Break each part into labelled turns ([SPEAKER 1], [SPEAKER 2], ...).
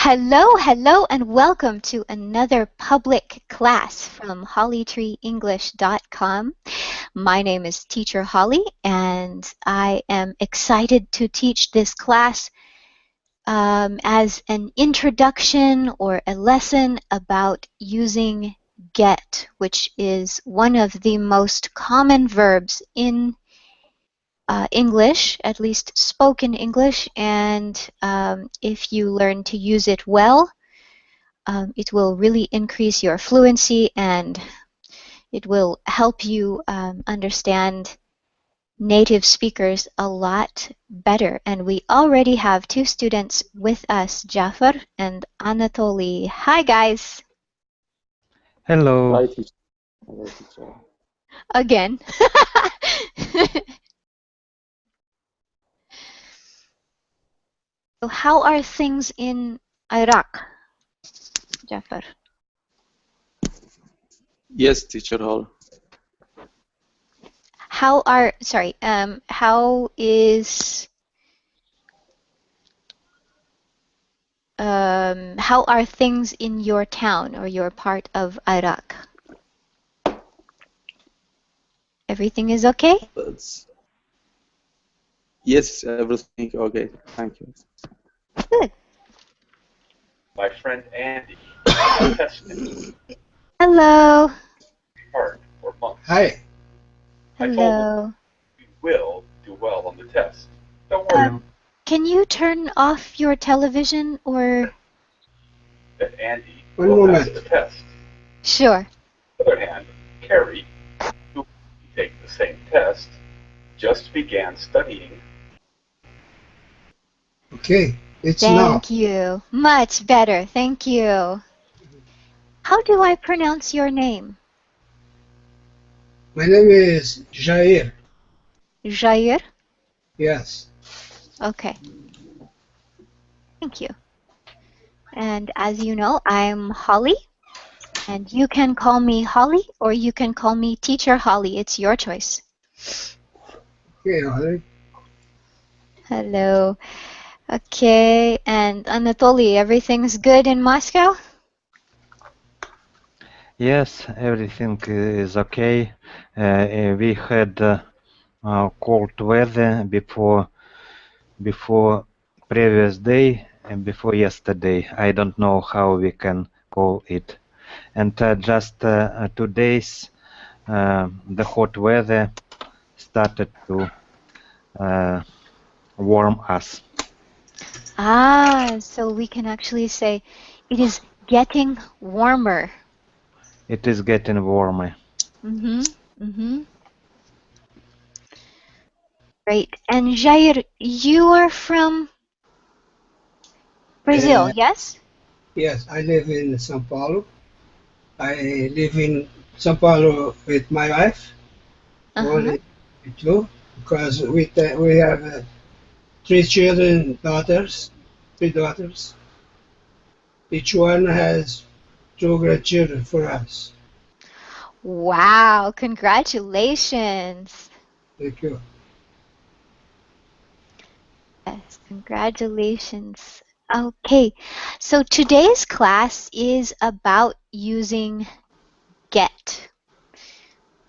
[SPEAKER 1] Hello, and welcome to another public class from hollytreeenglish.com. My name is Teacher Holly, and I am excited to teach this class as an introduction or a lesson about using get, which is one of the most common verbs in English, at least spoken English, and if you learn to use it well, it will really increase your fluency and it will help you understand native speakers a lot better. And we already have two students with us, Jafar and Anatoly. Hi, guys.
[SPEAKER 2] Hello.
[SPEAKER 3] Hi, teacher. Hello, teacher.
[SPEAKER 1] Again. So how are things in Iraq, Jafar?
[SPEAKER 3] Yes, teacher Hall.
[SPEAKER 1] How are how are things in your town or your part of Iraq? Everything is okay?
[SPEAKER 3] Yes, everything okay. Thank you.
[SPEAKER 1] Good.
[SPEAKER 4] My friend Andy tested
[SPEAKER 1] Hello.
[SPEAKER 4] hard for months.
[SPEAKER 2] Hi.
[SPEAKER 4] I told him
[SPEAKER 1] Hello.
[SPEAKER 4] you will do well on the test. Don't worry
[SPEAKER 1] Can you turn off your television or?
[SPEAKER 4] that Andy
[SPEAKER 2] One
[SPEAKER 4] will pass
[SPEAKER 2] moment.
[SPEAKER 4] the test.
[SPEAKER 1] Sure.
[SPEAKER 4] On the other hand, Carrie, who will take the same test, just began studying.
[SPEAKER 2] Okay, it's now.
[SPEAKER 1] Thank you. Much better. Thank you. How do I pronounce your name?
[SPEAKER 2] My name is Jair.
[SPEAKER 1] Jair?
[SPEAKER 2] Yes.
[SPEAKER 1] Okay. Thank you. And as you know, I'm Holly. And you can call me Holly or you can call me Teacher Holly. It's your choice.
[SPEAKER 2] Okay, Holly.
[SPEAKER 1] Hello. Okay, and Anatoly, everything's good in Moscow?
[SPEAKER 5] Yes, everything is okay. We had cold weather before previous day and before yesterday. I don't know how we can call it. And just 2 days, the hot weather started to warm us.
[SPEAKER 1] Ah, so we can actually say it is getting warmer.
[SPEAKER 5] It is getting warmer.
[SPEAKER 1] Great. And Jair, you are from Brazil, yes?
[SPEAKER 2] Yes, I live in São Paulo. I live in São Paulo with my wife, only two, because we have three daughters. Each one has two grandchildren for us.
[SPEAKER 1] Wow, congratulations.
[SPEAKER 2] Thank you.
[SPEAKER 1] Yes, congratulations. Okay, so today's class is about using get.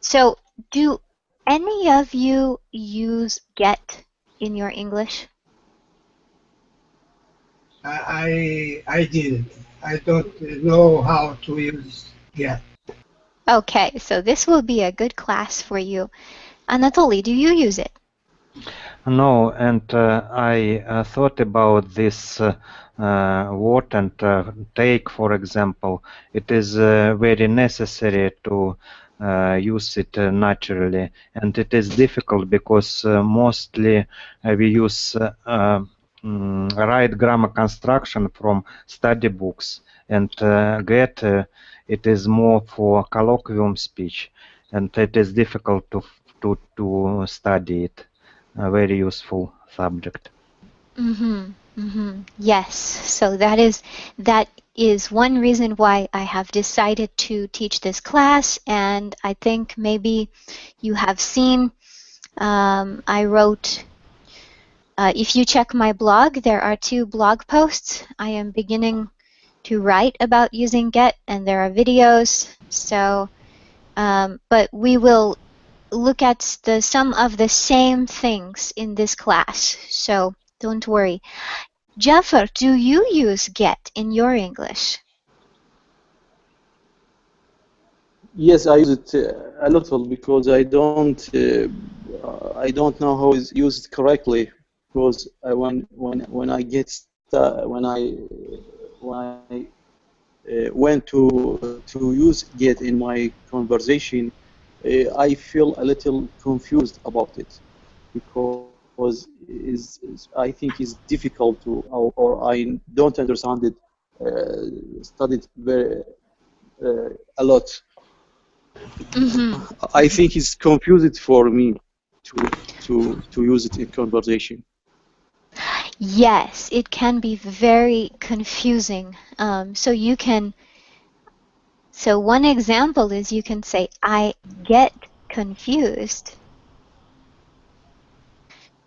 [SPEAKER 1] So, do any of you use get in your English?
[SPEAKER 2] I didn't. I don't know how to use get.
[SPEAKER 1] Okay, so this will be a good class for you. Anatoly, do you use it?
[SPEAKER 5] No, and I thought about this word and take, for example. It is very necessary to use it naturally, and it is difficult because mostly we use right grammar construction from study books, and get it is more for colloquium speech, and it is difficult to study it. A very useful subject.
[SPEAKER 1] Yes, so that is one reason why I have decided to teach this class, and I think maybe you have seen I wrote If you check my blog, there are 2 blog posts. I am beginning to write about using get, and there are videos. So, but we will look at some of the same things in this class. So don't worry. Jafar, do you use get in your English?
[SPEAKER 3] Yes, I use it a little because I don't know how it's used correctly. Because when I get when I went to use get in my conversation, I feel a little confused about it because I think it's difficult to or I don't understand it. Studied very a lot.
[SPEAKER 1] Mm-hmm.
[SPEAKER 3] I think it's confused for me to use it in conversation.
[SPEAKER 1] Yes, it can be very confusing. So one example is you can say, I get confused.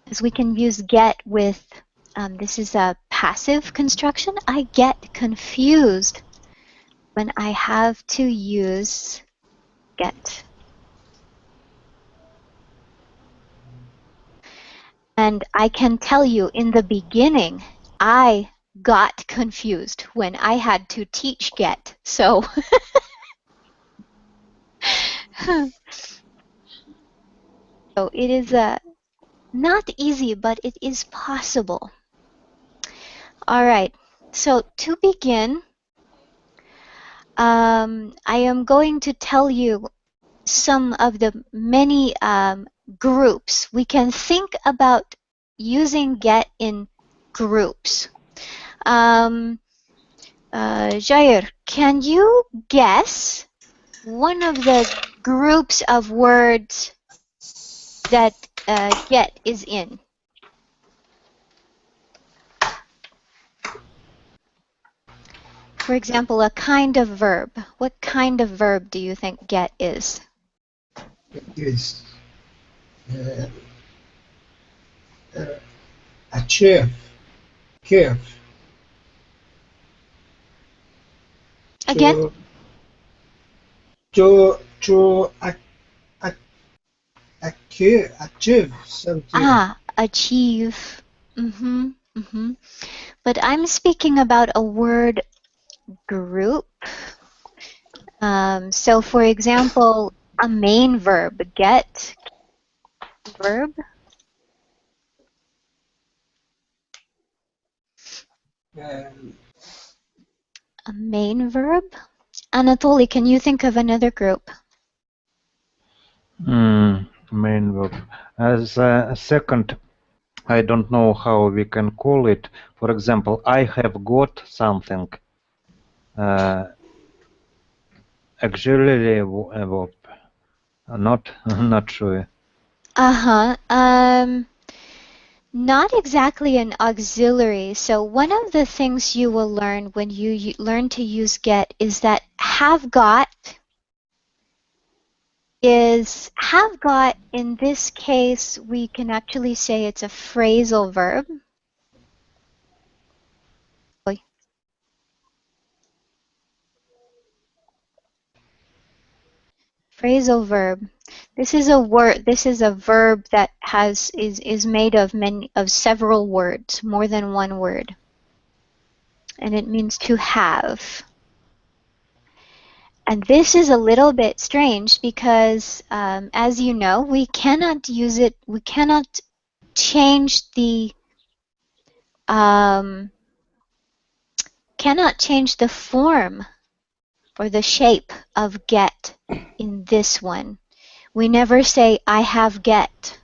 [SPEAKER 1] Because we can use get with, this is a passive construction. I get confused when I have to use get. And I can tell you in the beginning, I got confused when I had to teach get. So, so it is not easy, but it is possible. All right. So to begin, I am going to tell you some of the many groups. We can think about using get in groups. Jair, can you guess one of the groups of words that get is in? For example, a kind of verb. What kind of verb do you think get is?
[SPEAKER 2] It is uh, achieve, give,
[SPEAKER 1] Again?
[SPEAKER 2] to to achieve something.
[SPEAKER 1] Achieve. Mm-hmm. Mm-hmm. But I'm speaking about a word group. So for example, a main verb, get verb.
[SPEAKER 2] Um,
[SPEAKER 1] A main verb. Anatoly, can you think of another group?
[SPEAKER 5] Main verb. As a second, I don't know how we can call it. For example, I have got something. Auxiliary verb. Not not sure.
[SPEAKER 1] Uh-huh. Not exactly an auxiliary. So one of the things you will learn when you learn to use get is that have got in this case, we can actually say it's a phrasal verb. Phrasal verb. This is a word. This is a verb that is made of several words, more than one word, and it means to have. And this is a little bit strange because, as you know, we cannot use it. We cannot change the form or the shape of get in this one. We never say I have get.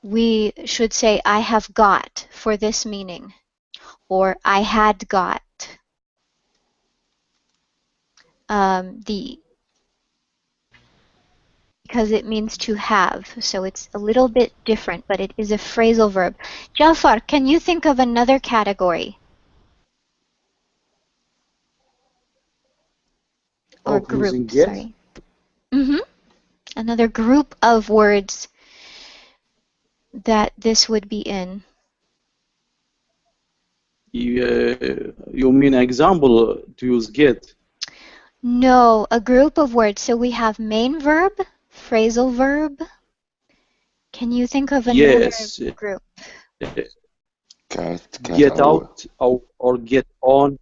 [SPEAKER 1] We should say I have got for this meaning, or I had got. Because it means to have, so it's a little bit different, but it is a phrasal verb. Jafar, can you think of another category or
[SPEAKER 3] Of
[SPEAKER 1] group?
[SPEAKER 3] using get,
[SPEAKER 1] Sorry. Mm-hmm. Another group of words. that this would be in?
[SPEAKER 3] You mean example to use get?
[SPEAKER 1] No, a group of words. So we have main verb, phrasal verb. Can you think of another
[SPEAKER 3] Yes.
[SPEAKER 1] group?
[SPEAKER 6] Get
[SPEAKER 3] Get
[SPEAKER 6] over.
[SPEAKER 3] out or get on.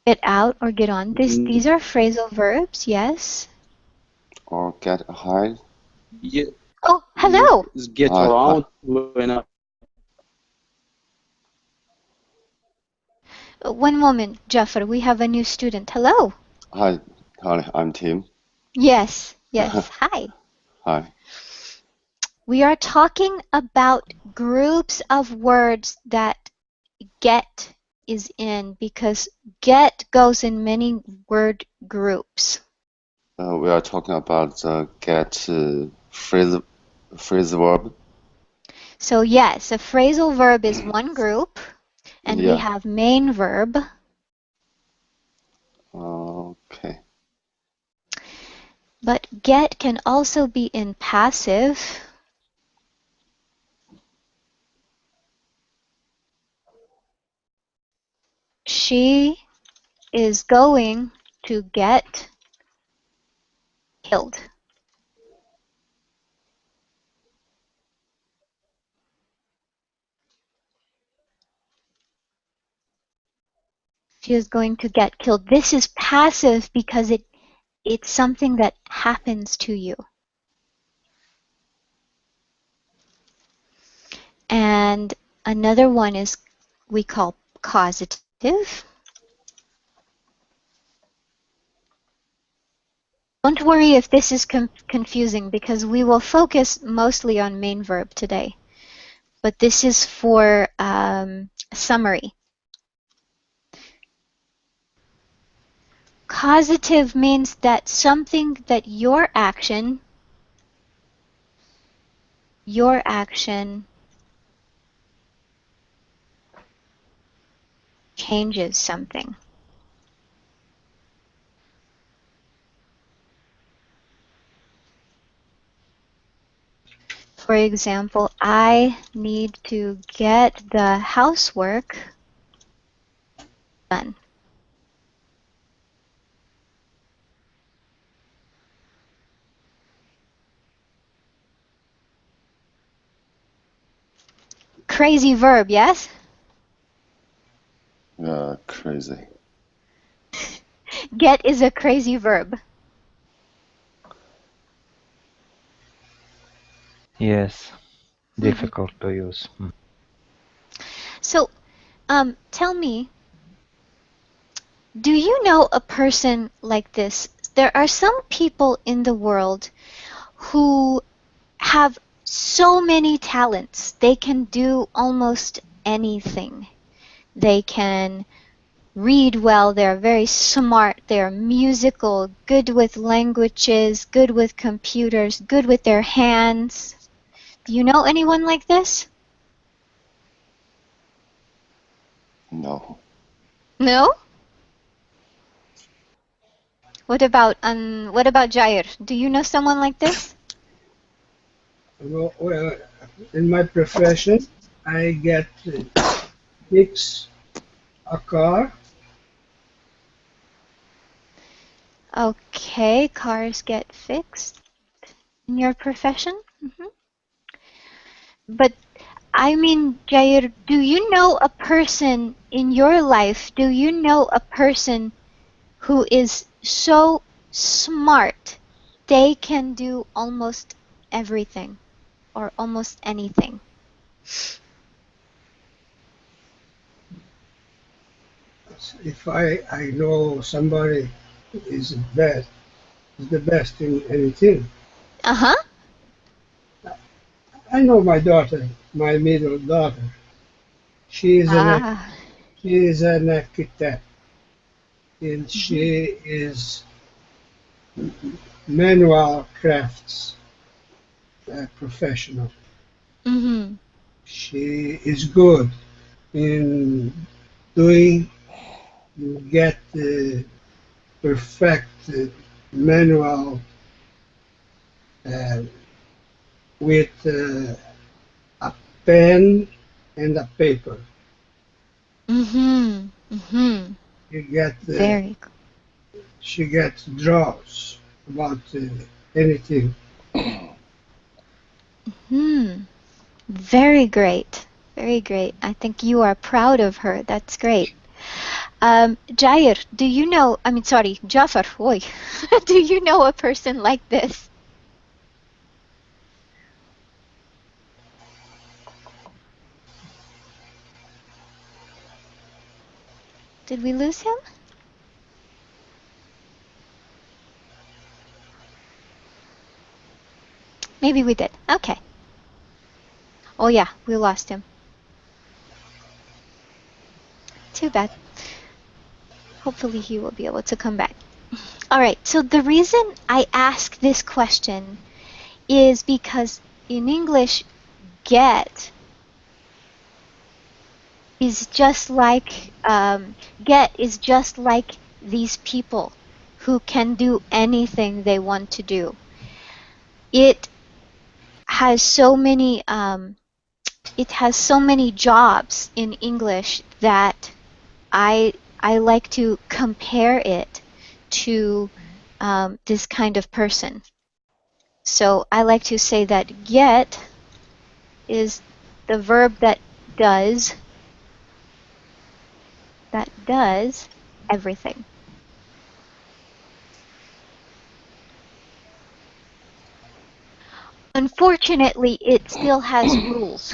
[SPEAKER 1] Get out or get on.
[SPEAKER 3] Mm,
[SPEAKER 1] These are phrasal verbs, yes.
[SPEAKER 6] Or get ahead.
[SPEAKER 3] yeah,
[SPEAKER 1] Oh, hello.
[SPEAKER 3] get
[SPEAKER 6] Hi, hi,
[SPEAKER 3] around when
[SPEAKER 1] One moment, Jafar. We have a new student. Hello.
[SPEAKER 6] hi, hi, I'm Tim.
[SPEAKER 1] Yes, yes. Hi.
[SPEAKER 6] Hi.
[SPEAKER 1] We are talking about groups of words that get is in because get goes in many word groups.
[SPEAKER 6] We are talking about the get phrase verb.
[SPEAKER 1] So yes, a phrasal verb is one group, and we
[SPEAKER 6] Yeah.
[SPEAKER 1] have main verb.
[SPEAKER 6] Okay.
[SPEAKER 1] But get can also be in passive. She is going to get killed. She is going to get killed. This is passive because it's something that happens to you. And another one is we call causative. Don't worry if this is confusing because we will focus mostly on main verb today. But this is for summary. Causative means that something that your action changes something. For example, I need to get the housework done. Crazy verb, yes?
[SPEAKER 6] Crazy.
[SPEAKER 1] Get is a crazy verb.
[SPEAKER 5] Yes, difficult to use.
[SPEAKER 1] So, tell me, do you know a person like this? There are some people in the world who have so many talents. They can do almost anything. They can read well, they're very smart, they're musical, good with languages, good with computers, good with their hands. Do you know anyone like this?
[SPEAKER 6] No.
[SPEAKER 1] No? What about Jair? Do you know someone like this?
[SPEAKER 2] Well, in my profession, I get to fix a car.
[SPEAKER 1] Okay, cars get fixed in your profession. But I mean, Jair, do you know a person in your life? Do you know a person who is so smart they can do almost everything or almost anything?
[SPEAKER 2] If I know somebody is the best in anything.
[SPEAKER 1] Uh-huh.
[SPEAKER 2] I know my daughter, my middle daughter. She is an
[SPEAKER 1] Ah.
[SPEAKER 2] she is an architect, and
[SPEAKER 1] Mhm.
[SPEAKER 2] she is manual crafts professional.
[SPEAKER 1] Mhm.
[SPEAKER 2] She is good in doing get perfect manual uh, with a pen and a paper.
[SPEAKER 1] Mm-hmm. Mm-hmm.
[SPEAKER 2] You get
[SPEAKER 1] Very cool.
[SPEAKER 2] she gets draws about anything.
[SPEAKER 1] Hmm. Very great. Very great. I think you are proud of her. That's great. Jair, do you know, I mean, sorry, Jafar, oi, do you know a person like this? Did we lose him? Maybe we did. Okay. Oh yeah, we lost him. Too bad. Hopefully he will be able to come back. All right, so the reason I ask this question is because in English, get is just like these people who can do anything they want to do. It has so many jobs in English that I like to compare it to this kind of person. So I like to say that get is the verb that does everything. Unfortunately, it still has rules.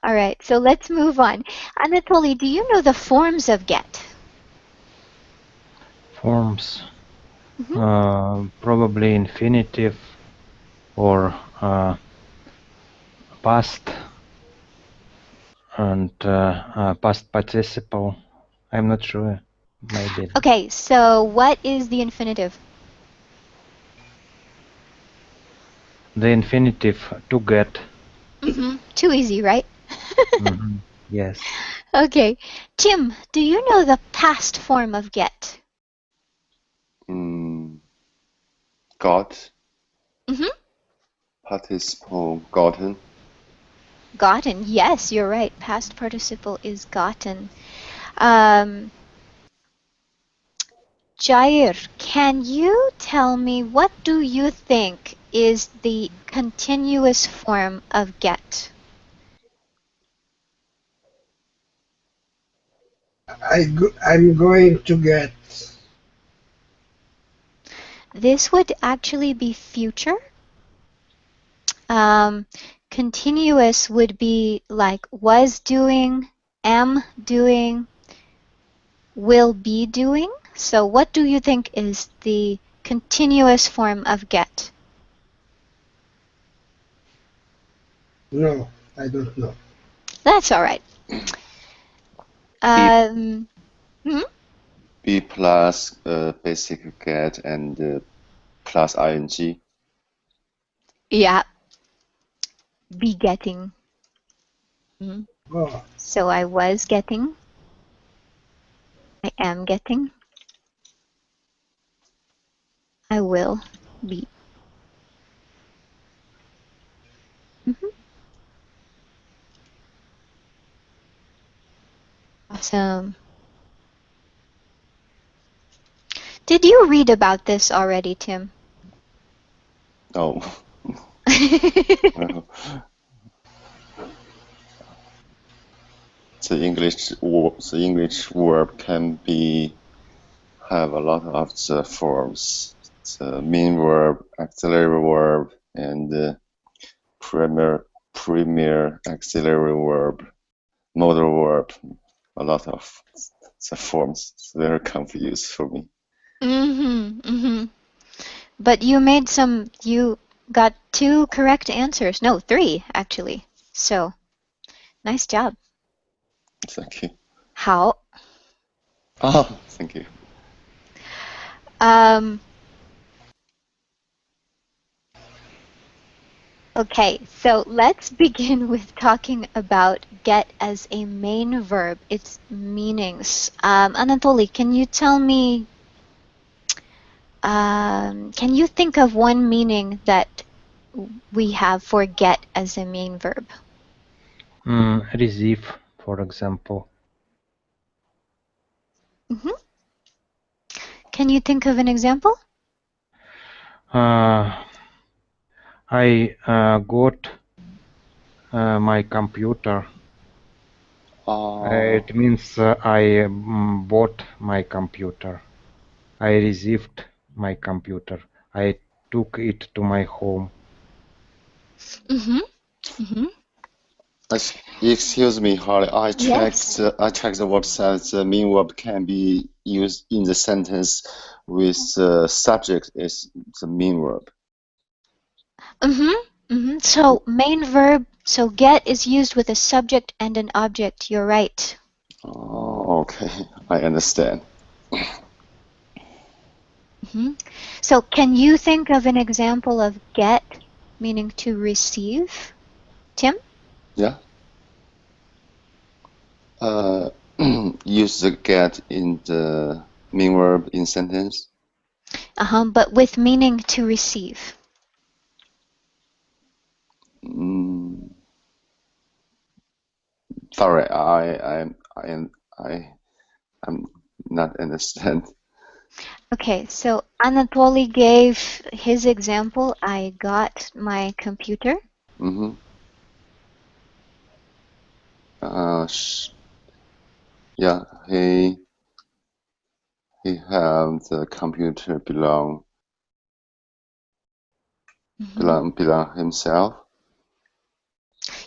[SPEAKER 1] All right, so let's move on. Anatoly, do you know the forms of get?
[SPEAKER 5] Forms.
[SPEAKER 1] Mm-hmm.
[SPEAKER 5] Probably infinitive or past and past participle. I'm not sure. Maybe
[SPEAKER 1] Okay, so what is the infinitive?
[SPEAKER 5] the infinitive to get.
[SPEAKER 1] Mm-hmm. Too easy, right?
[SPEAKER 5] Yes.
[SPEAKER 1] Okay. Tim, do you know the past form of get?
[SPEAKER 6] Got,
[SPEAKER 1] Mm-hmm.
[SPEAKER 6] participle, gotten.
[SPEAKER 1] Gotten. Yes, you're right. Past participle is gotten. Um, Jair, can you tell me what do you think is the continuous form of get?
[SPEAKER 2] I'm going to get.
[SPEAKER 1] This would actually be future. Um, continuous would be like was doing, am doing, will be doing. So what do you think is the continuous form of get?
[SPEAKER 2] No, I don't know.
[SPEAKER 1] That's all right.
[SPEAKER 6] B,
[SPEAKER 1] Hmm?
[SPEAKER 6] B plus basic get and plus ing.
[SPEAKER 1] Yeah, be getting. Mhm.
[SPEAKER 2] Oh,
[SPEAKER 1] So I was getting, I am getting, I will be. Mhm. Awesome. Did you read about this already, Tim?
[SPEAKER 6] No. Well, the English verb can be have a lot of the forms. The main verb, auxiliary verb, and premier auxiliary verb, modal verb. A lot of the forms. It's very confused for me.
[SPEAKER 1] Mm-hmm, mm-hmm. But you got 2 correct answers. No, 3 actually. So, nice job.
[SPEAKER 6] Thank you.
[SPEAKER 1] How?
[SPEAKER 6] Oh, thank you.
[SPEAKER 1] Um, okay, so let's begin with talking about get as a main verb, its meanings. Anatoly, can you tell me Can you think of one meaning that we have for get as a main verb?
[SPEAKER 5] Receive, for example.
[SPEAKER 1] Mm-hmm. Can you think of an example?
[SPEAKER 5] I got my computer. It means I bought my computer. I received my computer. I took it to my home.
[SPEAKER 1] Mm-hmm. Mm-hmm.
[SPEAKER 6] Excuse me, Harley. I checked.
[SPEAKER 1] Yes.
[SPEAKER 6] I checked the website. The main verb can be used in the sentence with the subject is the main verb.
[SPEAKER 1] Mm-hmm. Mm-hmm. So main verb, so get is used with a subject and an object. You're right.
[SPEAKER 6] Oh, okay. I understand.
[SPEAKER 1] Mm-hmm. So can you think of an example of get meaning to receive? Tim?
[SPEAKER 6] Yeah. Use the get in the main verb in sentence.
[SPEAKER 1] But with meaning to receive.
[SPEAKER 6] Sorry, I'm not understand.
[SPEAKER 1] Okay, so Anatoly gave his example. I got my computer.
[SPEAKER 6] Mm-hmm. Yeah, he have the computer belong himself.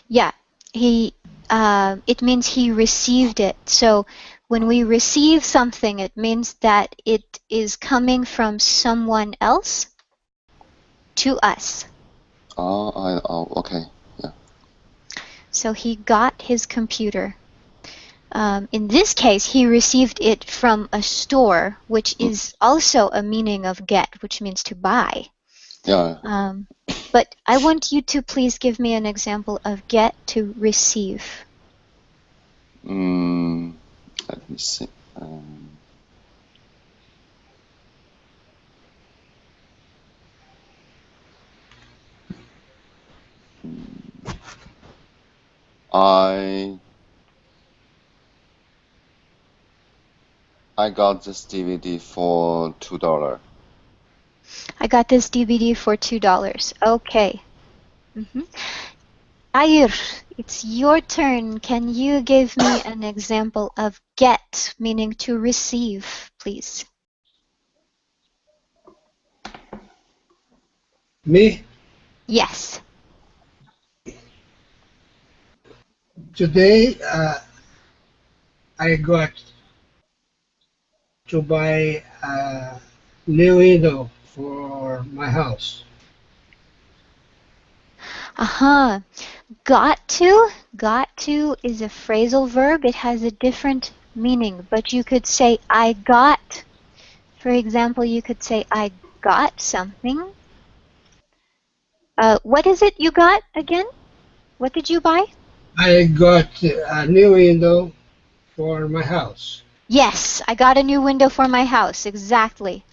[SPEAKER 1] Yeah, he. It means he received it. So when we receive something, it means that it is coming from someone else to us.
[SPEAKER 6] Okay. Yeah.
[SPEAKER 1] So he got his computer. In this case, he received it from a store, which is also a meaning of get, which means to buy.
[SPEAKER 6] Yeah.
[SPEAKER 1] But I want you to please give me an example of get to receive.
[SPEAKER 6] Let me see. I got this DVD for $2.
[SPEAKER 1] I got this DVD for $2. Okay. Ayr, it's your turn. Can you give me an example of get, meaning to receive, please?
[SPEAKER 2] Me,
[SPEAKER 1] Yes.
[SPEAKER 2] today, I got to buy a new window for my house.
[SPEAKER 1] Uh-huh. Got to? Got to is a phrasal verb. It has a different meaning, but you could say I got. For example, you could say I got something. What is it you got again? What did you buy?
[SPEAKER 2] I got a new window for my house.
[SPEAKER 1] Yes, I got a new window for my house. Exactly.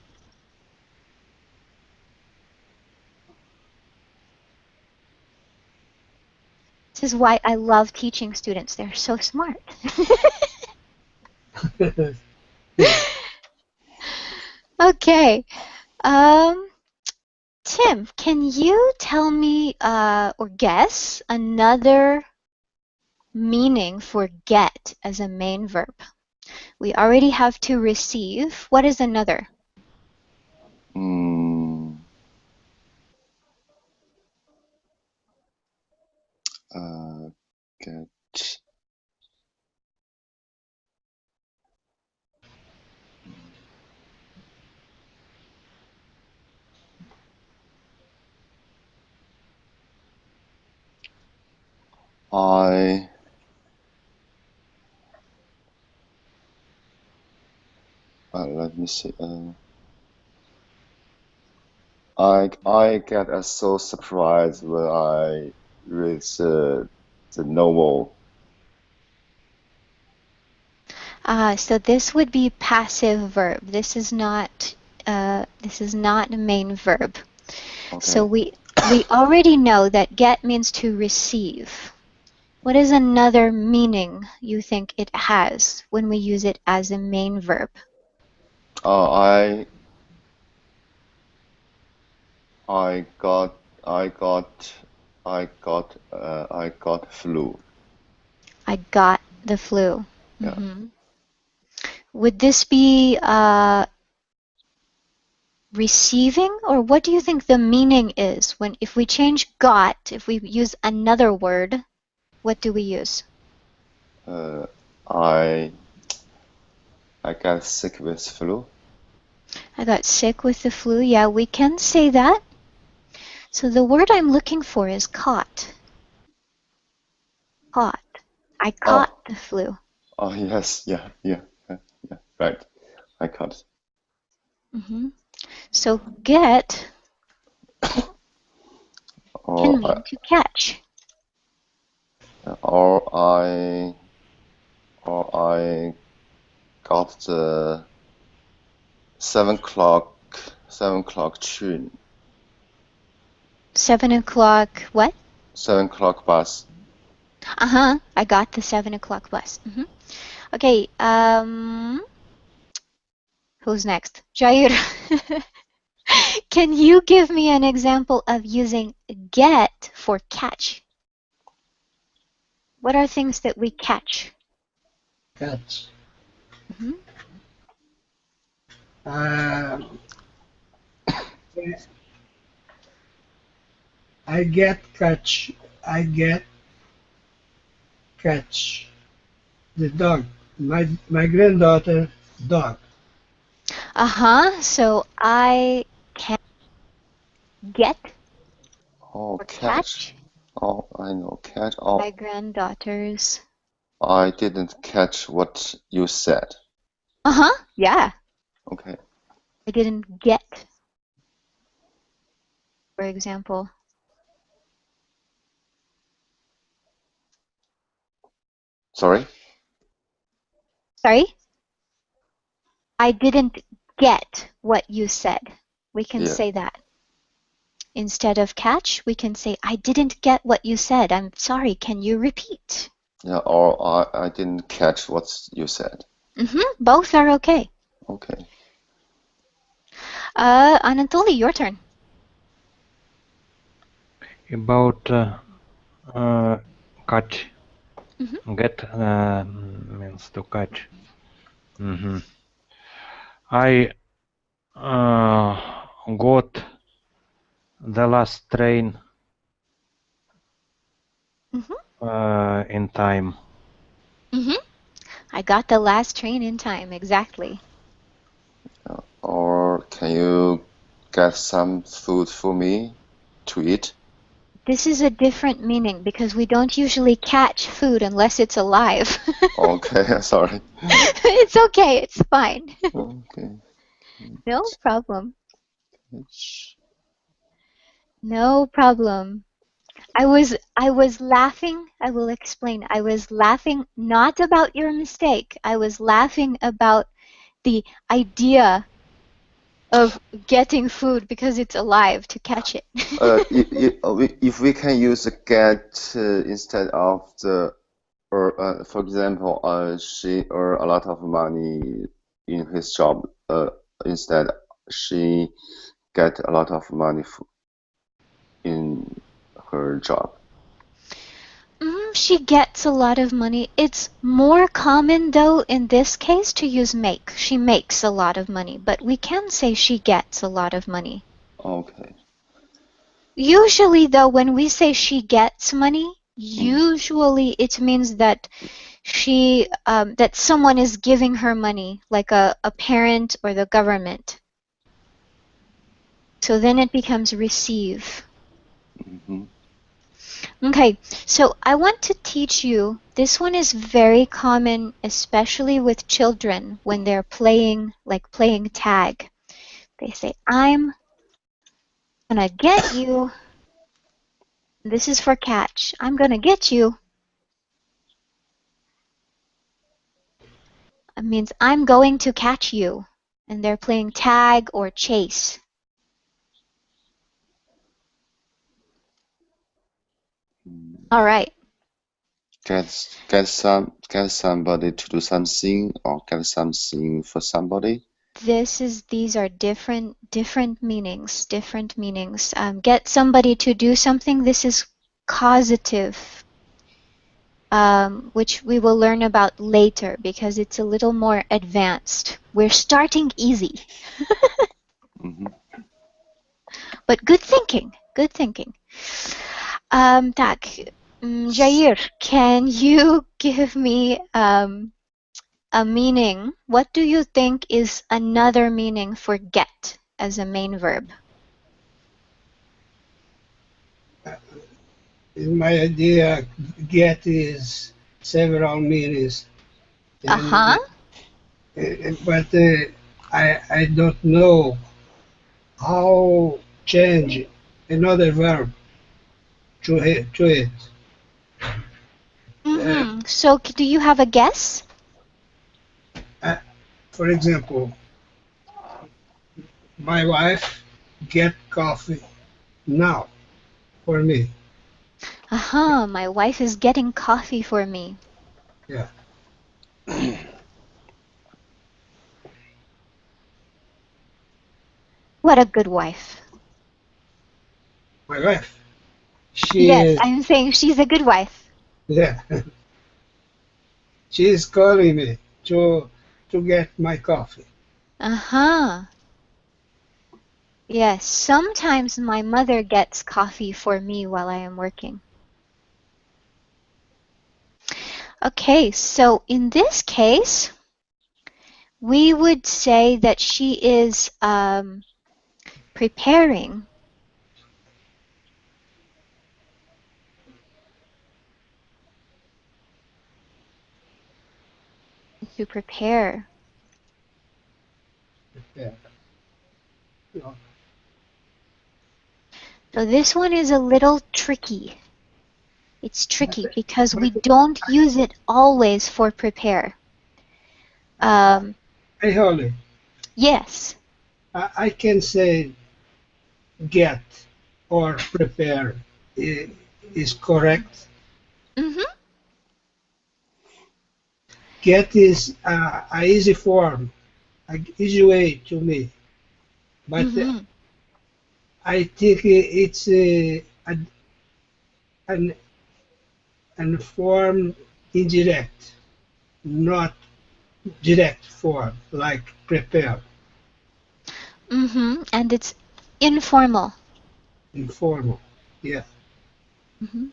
[SPEAKER 1] This is why I love teaching students. They're so smart. Okay. Tim, can you tell me or guess another meaning for get as a main verb? We already have to receive. What is another?
[SPEAKER 6] Get. Let me see. I get so surprised when I read the novel.
[SPEAKER 1] So this would be passive verb. This is not This is not a main verb.
[SPEAKER 6] Okay.
[SPEAKER 1] So we already know that get means to receive. What is another meaning you think it has when we use it as a main verb?
[SPEAKER 6] I got flu.
[SPEAKER 1] I got the flu.
[SPEAKER 6] Yeah.
[SPEAKER 1] Would this be receiving, or what do you think the meaning is when if we change got, if we use another word, what do we use?
[SPEAKER 6] I got sick with flu.
[SPEAKER 1] I got sick with the flu. Yeah, we can say that. So the word I'm looking for is caught. Caught. I caught the flu.
[SPEAKER 6] Oh yes, yeah, right. I caught.
[SPEAKER 1] So get can
[SPEAKER 6] Or
[SPEAKER 1] mean to catch.
[SPEAKER 6] I got the 7 o'clock train.
[SPEAKER 1] 7 o'clock what?
[SPEAKER 6] 7 o'clock bus.
[SPEAKER 1] I got the 7 o'clock bus. Okay, who's next? Jair. Can you give me an example of using get for catch? What are things that we catch?
[SPEAKER 2] Catch.
[SPEAKER 1] Mm-hmm.
[SPEAKER 2] I get catch. I get catch the dog. My granddaughter dog.
[SPEAKER 1] So I can get
[SPEAKER 6] Oh,
[SPEAKER 1] or
[SPEAKER 6] catch.
[SPEAKER 1] catch
[SPEAKER 6] Oh, I know, catch.
[SPEAKER 1] my
[SPEAKER 6] Oh,
[SPEAKER 1] granddaughter's.
[SPEAKER 6] I didn't catch what you said.
[SPEAKER 1] Yeah.
[SPEAKER 6] Okay.
[SPEAKER 1] I didn't get, for example.
[SPEAKER 6] Sorry?
[SPEAKER 1] Sorry? I didn't get what you said. We can
[SPEAKER 6] Yeah.
[SPEAKER 1] say that. Instead of catch, we can say, I didn't get what you said. I'm sorry, can you repeat?
[SPEAKER 6] Yeah, or I didn't catch what you said.
[SPEAKER 1] Both are okay.
[SPEAKER 6] Okay.
[SPEAKER 1] Anatoly, your turn.
[SPEAKER 5] About catch. Get means to catch. I got the last train in time.
[SPEAKER 1] I got the last train in time, exactly.
[SPEAKER 6] Or can you get some food for me to eat?
[SPEAKER 1] This is a different meaning because we don't usually catch food unless it's alive.
[SPEAKER 6] Okay, sorry.
[SPEAKER 1] It's okay, it's fine.
[SPEAKER 6] Okay.
[SPEAKER 1] No problem. No problem. I was laughing, I will explain. I was laughing not about your mistake. I was laughing about the idea of getting food because it's alive to catch it.
[SPEAKER 6] If we can use get instead of the, or for example, she earned a lot of money in his job. Instead, she get a lot of money in her job.
[SPEAKER 1] She gets a lot of money. It's more common, though, in this case to use make. She makes a lot of money, but we can say she gets a lot of money.
[SPEAKER 6] Okay.
[SPEAKER 1] Usually, though, when we say she gets money, usually it means that that someone is giving her money, like a parent or the government. So then it becomes receive. Okay, so I want to teach you, this one is very common, especially with children when they're playing, like playing tag. They say, I'm gonna get you. This is for catch. I'm gonna get you. It means I'm going to catch you. and they're playing tag or chase. All right.
[SPEAKER 6] Get somebody to do something or get something for somebody.
[SPEAKER 1] These are different meanings. Get somebody to do something. This is causative, which we will learn about later because it's a little more advanced. We're starting easy, but good thinking. Good thinking. Tak, Jair, can you give me a meaning? What do you think is another meaning for get as a main verb?
[SPEAKER 2] In my idea, get is several meanings,
[SPEAKER 1] Uh-huh.
[SPEAKER 2] but I don't know how change another verb to it.
[SPEAKER 1] Mm-hmm. So do you have a guess?
[SPEAKER 2] Uh, for example, my wife get coffee now for me.
[SPEAKER 1] Uh-huh. My wife is getting coffee for me.
[SPEAKER 2] Yeah,
[SPEAKER 1] What a good wife.
[SPEAKER 2] my wife. She
[SPEAKER 1] Yes,
[SPEAKER 2] is,
[SPEAKER 1] I'm saying she's a good wife.
[SPEAKER 2] yeah, she is calling me to get my coffee.
[SPEAKER 1] Uh-huh. Yes, sometimes my mother gets coffee for me while I am working. Okay, so in this case, we would say that she is preparing to prepare.
[SPEAKER 2] Yeah. No,
[SPEAKER 1] So this one is a little tricky. It's
[SPEAKER 2] but,
[SPEAKER 1] tricky because we
[SPEAKER 2] but
[SPEAKER 1] don't use it always for prepare. Um,
[SPEAKER 2] hey, Holly,
[SPEAKER 1] yes.
[SPEAKER 2] I can say get or prepare is correct.
[SPEAKER 1] Mm-hmm.
[SPEAKER 2] Get is a easy form, a easy way to me, but
[SPEAKER 1] Mm-hmm.
[SPEAKER 2] I think it's an, an form indirect, not direct form, like prepare,
[SPEAKER 1] Mm-hmm. And it's informal.
[SPEAKER 2] informal. Yeah,
[SPEAKER 1] Mm-hmm.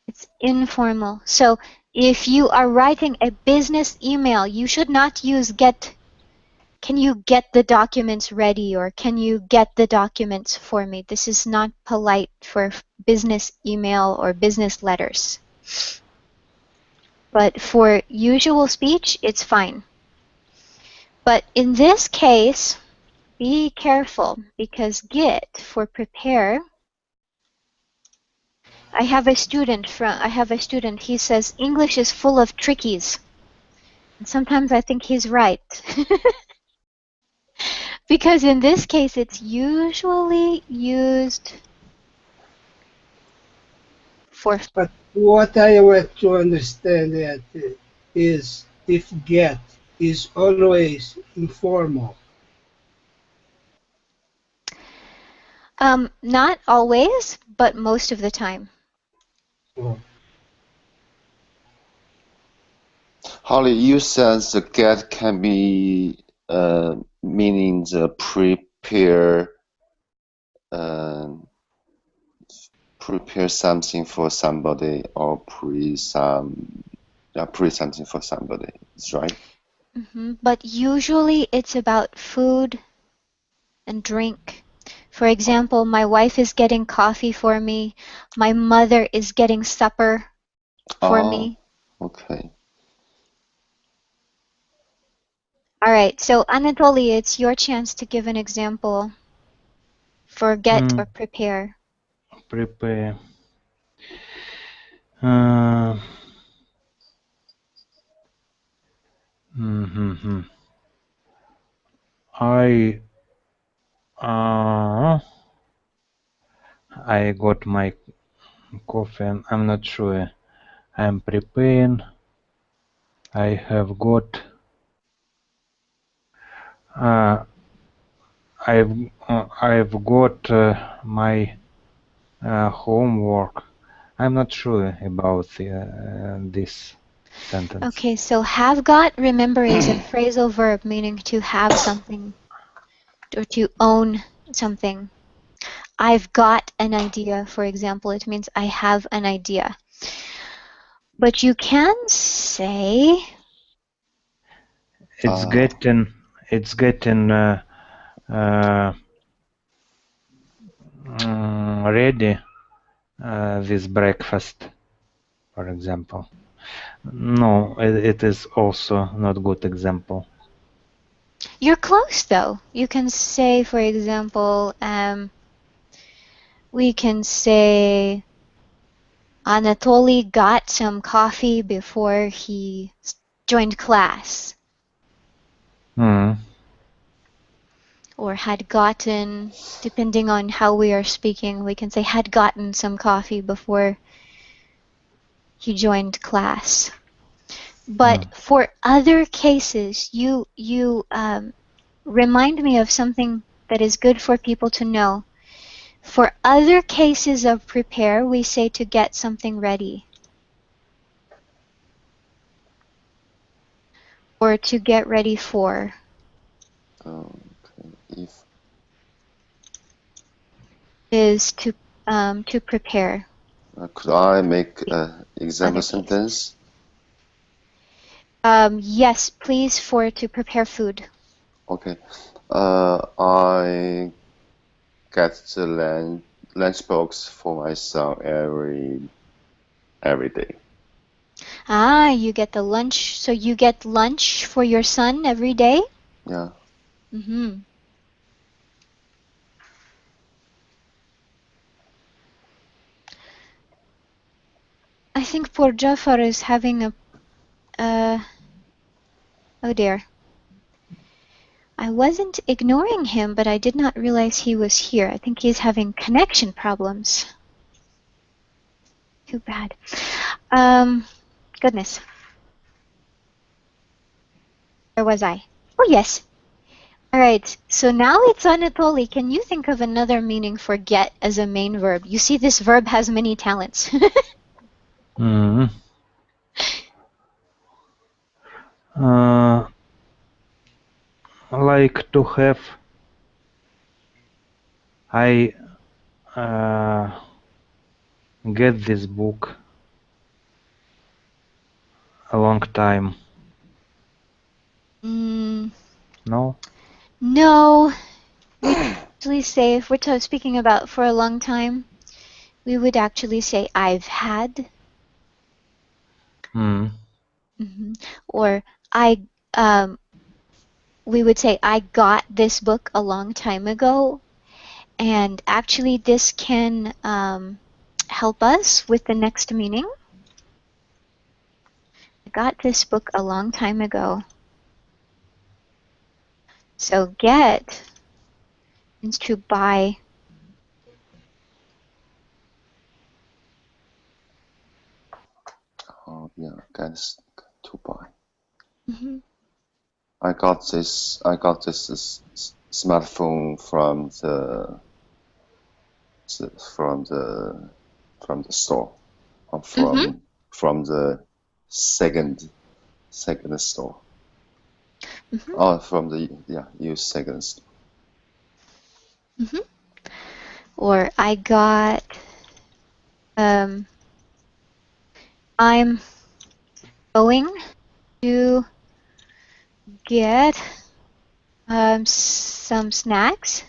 [SPEAKER 1] It's informal. So if you are writing a business email, you should not use get. Can you get the documents ready or can you get the documents for me? This is not polite for business email or business letters. But for usual speech, it's fine. But in this case, be careful because get for prepare. I have a student, he says English is full of trickies. And sometimes I think he's right. Because in this case, it's usually used for.
[SPEAKER 2] but what I want to understand that is if get is always informal.
[SPEAKER 1] Not always, but most of the time.
[SPEAKER 2] Oh,
[SPEAKER 6] Holly, you said the get can be meaning the uh, prepare something for somebody or pre something for somebody. Is right?
[SPEAKER 1] But usually it's about food and drink. For example, my wife is getting coffee for me. My mother is getting supper for
[SPEAKER 6] Oh,
[SPEAKER 1] me.
[SPEAKER 6] okay.
[SPEAKER 1] All right, so Anatoly, it's your chance to give an example for get or prepare.
[SPEAKER 5] Prepare. Uh, mhm. I got my coffee. I'm not sure. I'm preparing. I have got. I've got my homework. I'm not sure about this sentence.
[SPEAKER 1] Okay, so have got, remember, is a phrasal verb meaning to have something or to own something. I've got an idea, for example, it means I have an idea. But you can say
[SPEAKER 5] It's getting ready this breakfast, for example. No, it is also not good example.
[SPEAKER 1] you're close though. You can say, for example, we can say Anatoly got some coffee before he joined class, or had gotten, depending on how we are speaking, we can say had gotten some coffee before he joined class. But for other cases, you remind me of something that is good for people to know. For other cases of prepare, we say to get something ready or to get ready for.
[SPEAKER 6] Okay. If
[SPEAKER 1] Is to prepare.
[SPEAKER 6] could I make an example
[SPEAKER 1] Other
[SPEAKER 6] sentence?
[SPEAKER 1] Yes, please, for to prepare food.
[SPEAKER 6] Okay. I get the lunchbox for my son every day.
[SPEAKER 1] Ah, you get the lunch. So you get lunch for your son every day?
[SPEAKER 6] Yeah.
[SPEAKER 1] Mm-hmm. I think poor Jafar is having a, oh dear. I wasn't ignoring him, but I did not realize he was here. I think he's having connection problems. Too bad. Goodness. Where was I? Oh, yes. All right. So now it's Anatoly. Can you think of another meaning for get as a main verb? You see, this verb has many talents.
[SPEAKER 5] Like to have. I get this book a long time. No?
[SPEAKER 1] No. We usually say, if we're speaking about for a long time, we would actually say I've had. Or I we would say I got this book a long time ago, and actually this can help us with the next meaning. I got this book a long time ago. So get means to buy.
[SPEAKER 6] Oh yeah, get to buy.
[SPEAKER 1] Mm-hmm.
[SPEAKER 6] I got this smartphone from the store, or from the second store. Oh, from the used second store.
[SPEAKER 1] Or I got. I'm going to get some snacks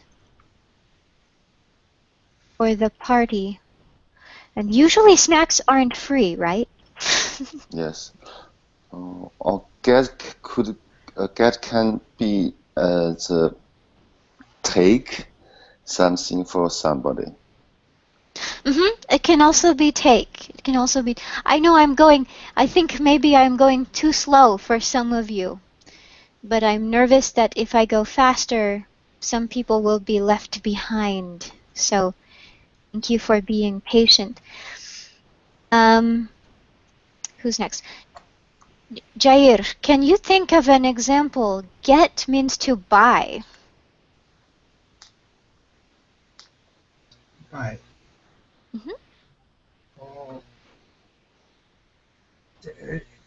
[SPEAKER 1] for the party. And usually snacks aren't free, right?
[SPEAKER 6] Yes. Or get can be the take something for somebody.
[SPEAKER 1] It can also be take. It can also be. I know I think maybe I'm going too slow for some of you. but I'm nervous that if I go faster, some people will be left behind. So thank you for being patient. Who's next? Jair, can you think of an example? Get means to buy.
[SPEAKER 2] Right.
[SPEAKER 1] Mhm.
[SPEAKER 2] Oh,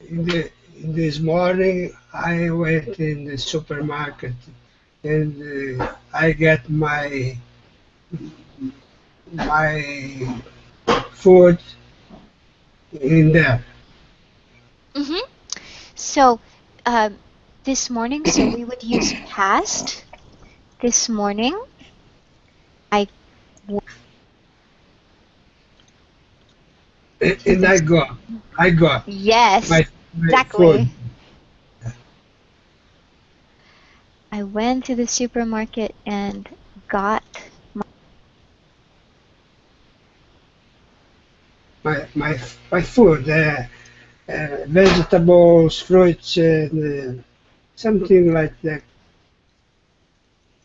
[SPEAKER 2] in this morning, I went in the supermarket and I get my food in there.
[SPEAKER 1] Mhm. So this morning, so we would use past. This morning, I
[SPEAKER 2] And
[SPEAKER 1] this
[SPEAKER 2] I got
[SPEAKER 1] yes,
[SPEAKER 2] my food.
[SPEAKER 1] exactly. I went to the supermarket and got
[SPEAKER 2] My my food, vegetables, fruits, and something like that.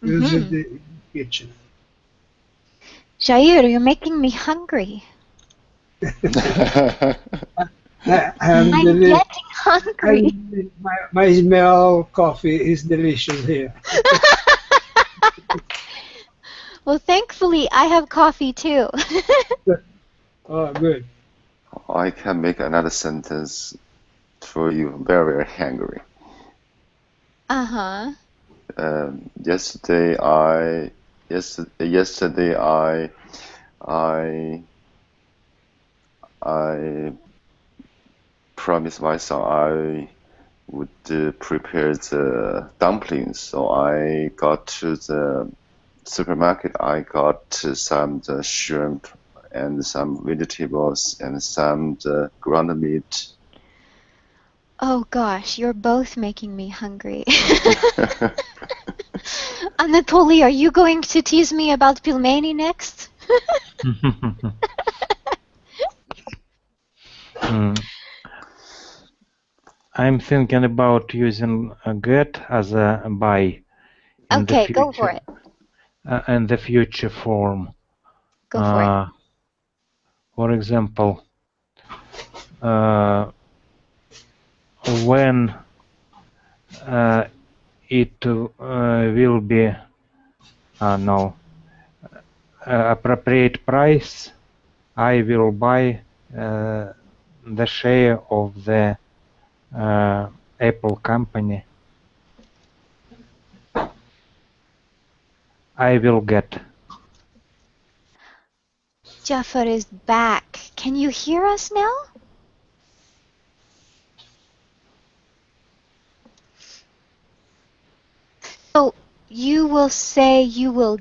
[SPEAKER 2] Use it
[SPEAKER 1] mhm.
[SPEAKER 2] in the kitchen.
[SPEAKER 1] Jair, you're making me hungry.
[SPEAKER 2] I'm
[SPEAKER 1] I'm
[SPEAKER 2] deli-
[SPEAKER 1] getting hungry.
[SPEAKER 2] my smell coffee is delicious here.
[SPEAKER 1] Well, thankfully, I have coffee too.
[SPEAKER 2] Oh, good.
[SPEAKER 6] I can make another sentence for you. Very, very hungry.
[SPEAKER 1] Uh-huh.
[SPEAKER 6] Yesterday I I promised myself I would prepare the dumplings. So I got to the supermarket. I got some the shrimp and some vegetables and some the ground meat.
[SPEAKER 1] Oh gosh, you're both making me hungry. Anatoly, are you going to tease me about pilmeni next?
[SPEAKER 5] Mm, I'm thinking about using a get as a buy
[SPEAKER 1] Okay, go for it.
[SPEAKER 5] in the future form.
[SPEAKER 1] Go for it.
[SPEAKER 5] For example, uh, when it will be no appropriate price, I will buy the share of the Apple company. I will get.
[SPEAKER 1] Jafar is back. Can you hear us now? So you will say you will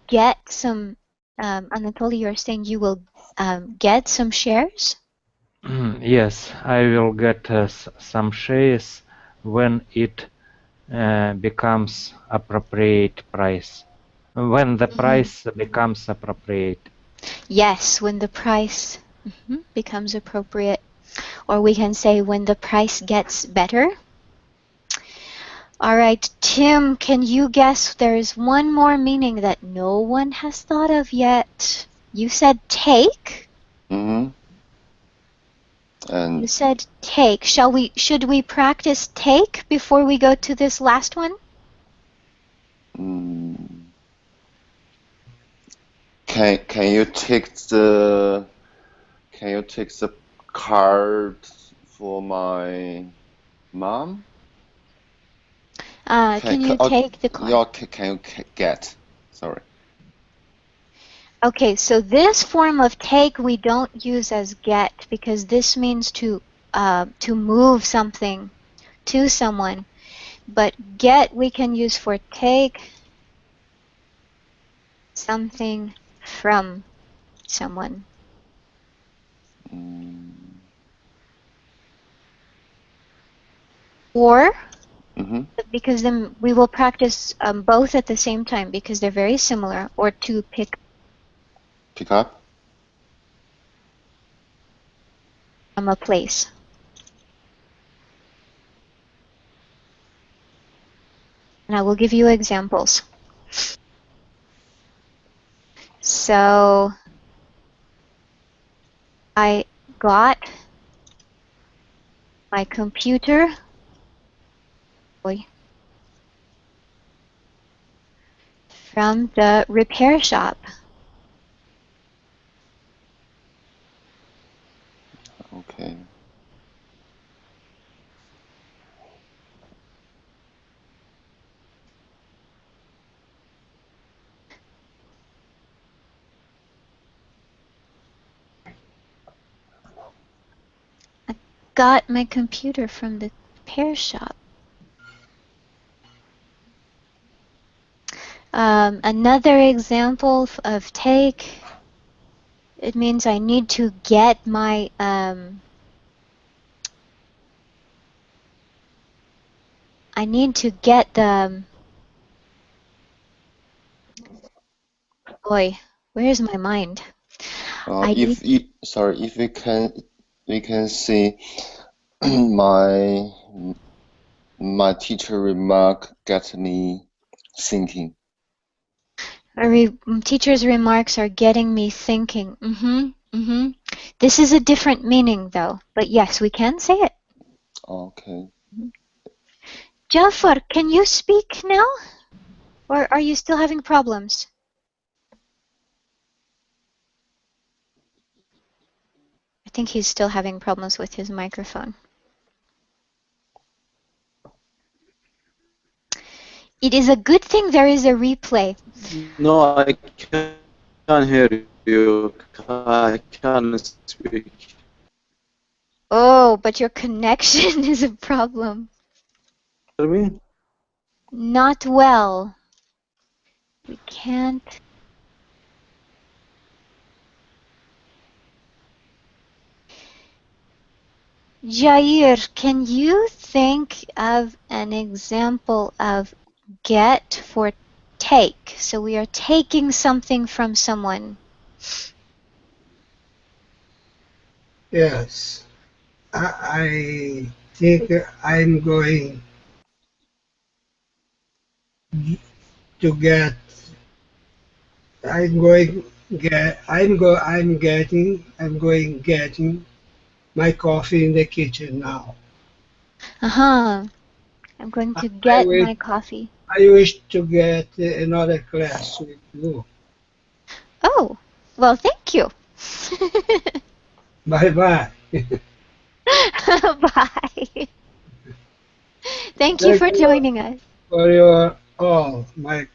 [SPEAKER 1] get some, Anatoly, you're saying you will get some shares?
[SPEAKER 5] Yes, I will get some shares when it becomes appropriate price. When the
[SPEAKER 1] Mhm.
[SPEAKER 5] price becomes appropriate.
[SPEAKER 1] Yes, when the price becomes appropriate. Or we can say when the price gets better. All right, Tim, can you guess? There is one more meaning that no one has thought of yet. You said take.
[SPEAKER 6] Hmm.
[SPEAKER 1] You
[SPEAKER 6] And
[SPEAKER 1] said take. Should we practice take before we go to this last one?
[SPEAKER 6] mm, can you take the card for my mom?
[SPEAKER 1] Can you take the card?
[SPEAKER 6] Yeah, can you get? Sorry.
[SPEAKER 1] Okay, so this form of take we don't use as get because this means to move something to someone. But get we can use for take something from someone.
[SPEAKER 6] Mm,
[SPEAKER 1] Or
[SPEAKER 6] mm-hmm.
[SPEAKER 1] because then we will practice both at the same time because they're very similar, or to pick
[SPEAKER 6] Pick up.
[SPEAKER 1] from a place. And I will give you examples. So I got my computer from the repair shop.
[SPEAKER 6] Okay.
[SPEAKER 1] I got my computer from the repair shop. Another example of take, it means I need to get my I need to get the boy, where's my mind? I need
[SPEAKER 6] If we can see my my teacher remark get me thinking.
[SPEAKER 1] teacher's remarks are getting me thinking. This is a different meaning though, but yes, we can say it.
[SPEAKER 6] Okay.
[SPEAKER 1] Jafar, can you speak now? Or are you still having problems? I think he's still having problems with his microphone. It is a good thing there is a replay.
[SPEAKER 3] No, I can't hear you. I can't speak.
[SPEAKER 1] Oh, but your connection is a problem.
[SPEAKER 3] Hear me?
[SPEAKER 1] Not well. We can't. Jair, can you think of an example of get for take? So we are taking something from someone.
[SPEAKER 2] Yes. I think I'm going to get. I'm going getting my coffee in the kitchen now.
[SPEAKER 1] Uh-huh. I'm going to
[SPEAKER 2] I
[SPEAKER 1] get
[SPEAKER 2] wish
[SPEAKER 1] my coffee.
[SPEAKER 2] I wish to get another class with you.
[SPEAKER 1] Oh, well, thank you.
[SPEAKER 2] Bye bye.
[SPEAKER 1] Bye. Thank you
[SPEAKER 2] Thank
[SPEAKER 1] for
[SPEAKER 2] you
[SPEAKER 1] joining us.
[SPEAKER 2] for your all my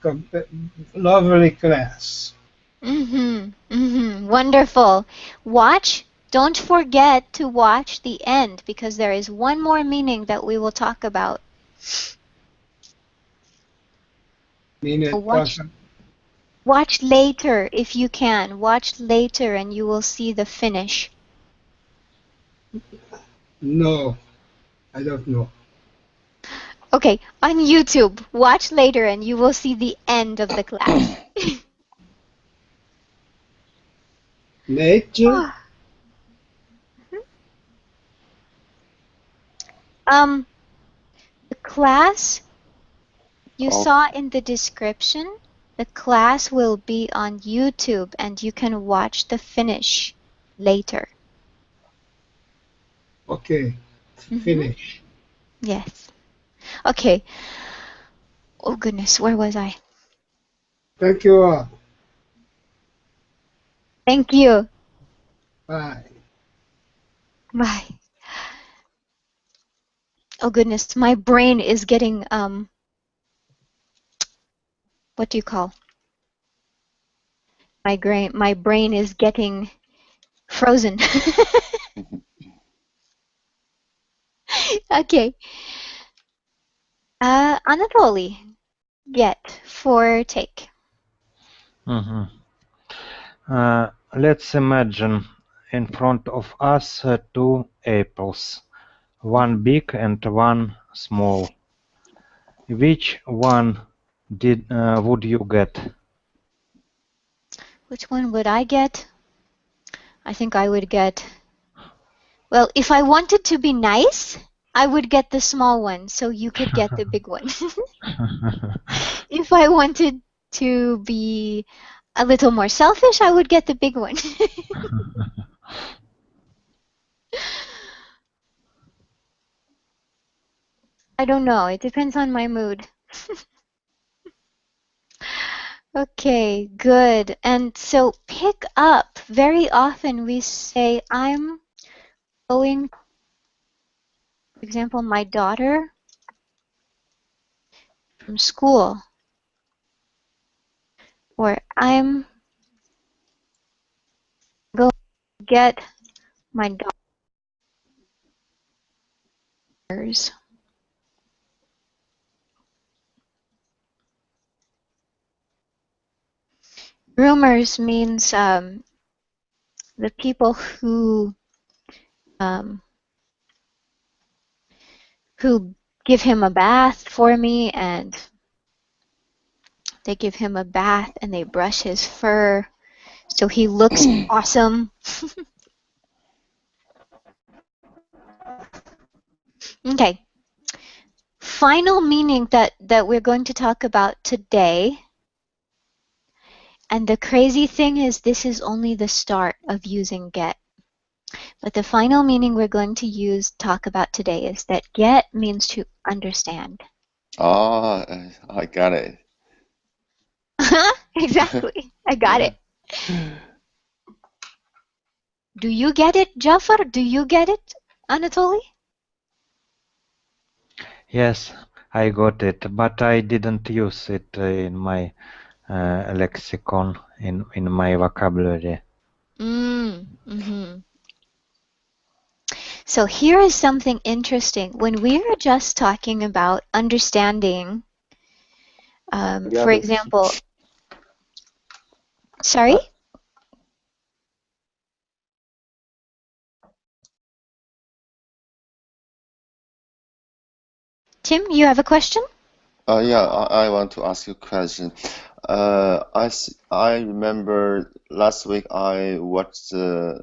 [SPEAKER 2] lovely class.
[SPEAKER 1] Wonderful. Watch. Don't forget to watch the end because there is one more meaning that we will talk about. So
[SPEAKER 2] Minute
[SPEAKER 1] watch later if you can. Watch later and you will see the finish.
[SPEAKER 2] No, I don't know.
[SPEAKER 1] Okay, on YouTube, watch later and you will see the end of the class.
[SPEAKER 2] Nature?
[SPEAKER 1] um, the class you
[SPEAKER 6] Oh,
[SPEAKER 1] saw in the description, the class will be on YouTube and you can watch the finish later.
[SPEAKER 2] Okay, finish.
[SPEAKER 1] Yes. Okay. Oh goodness, where was I?
[SPEAKER 2] Thank you all.
[SPEAKER 1] Thank you.
[SPEAKER 2] Bye.
[SPEAKER 1] Bye. Oh goodness, my brain is getting what do you call? My brain is getting frozen. Okay. Anatoly, get for take.
[SPEAKER 5] Let's imagine in front of us two apples, one big and one small. Which one would you get?
[SPEAKER 1] Which one would I get? I think I would get. Well, if I wanted to be nice, I would get the small one so you could get the big one. If I wanted to be a little more selfish, I would get the big one. I don't know. It depends on my mood. Okay, good. And so pick up. Very often we say, I'm going, for example, my daughter from school, or I'm going to get my daughters. Groomers means the people um, who give him a bath for me, and they give him a bath and they brush his fur so he looks awesome. Okay. Final meaning that we're going to talk about today. And the crazy thing is this is only the start of using get. But the final meaning we're going to talk about today is that get means to understand.
[SPEAKER 6] Ah, I got it.
[SPEAKER 1] Exactly. I got
[SPEAKER 6] Yeah.
[SPEAKER 1] it. Do you get it, Jafar? Do you get it, Anatoly?
[SPEAKER 5] Yes, I got it, but I didn't use it in my lexicon, in my vocabulary.
[SPEAKER 1] Mm-hmm. So here is something interesting. When we are just talking about understanding, for
[SPEAKER 3] got it.
[SPEAKER 1] example, sorry?
[SPEAKER 6] Uh,
[SPEAKER 1] Tim, you have a question?
[SPEAKER 6] yeah, I want to ask you a question. I remember last week I watched the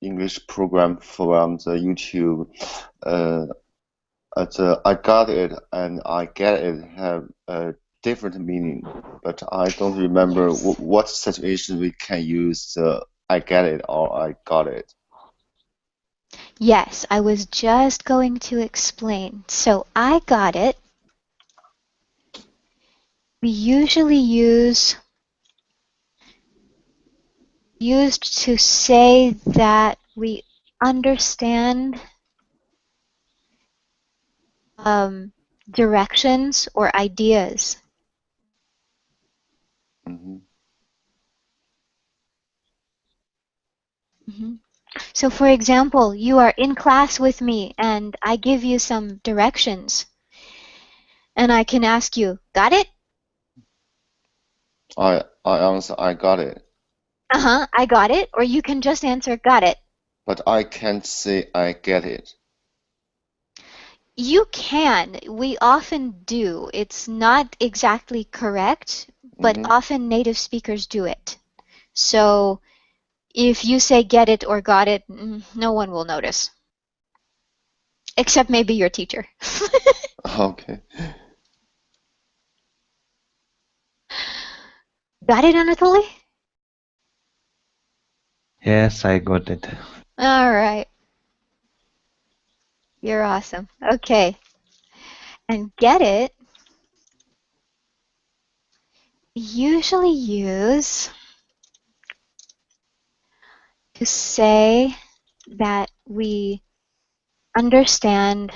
[SPEAKER 6] English program from the YouTube. Uh, I got it and I get it have a different meaning, but I don't remember
[SPEAKER 1] Yes.
[SPEAKER 6] what situation we can use the I get it or I got it.
[SPEAKER 1] Yes, I was just going to explain. So I got it. We usually used to say that we understand directions or ideas.
[SPEAKER 6] Hmm.
[SPEAKER 1] Mhm. So for example, you are in class with me and I give you some directions and I can ask you, got it?
[SPEAKER 6] I answer I got it,
[SPEAKER 1] Uh-huh, I got it. Or you can just answer, got it.
[SPEAKER 6] but I can't say I get it.
[SPEAKER 1] You can. We often do. It's not exactly correct, but
[SPEAKER 6] Hmm.
[SPEAKER 1] often native speakers do it. So if you say get it or got it, no one will notice, except maybe your teacher.
[SPEAKER 6] Okay.
[SPEAKER 1] Got it, Anatoly?
[SPEAKER 5] Yes, I got it.
[SPEAKER 1] All right. You're awesome. Okay. And get it usually use to say that we understand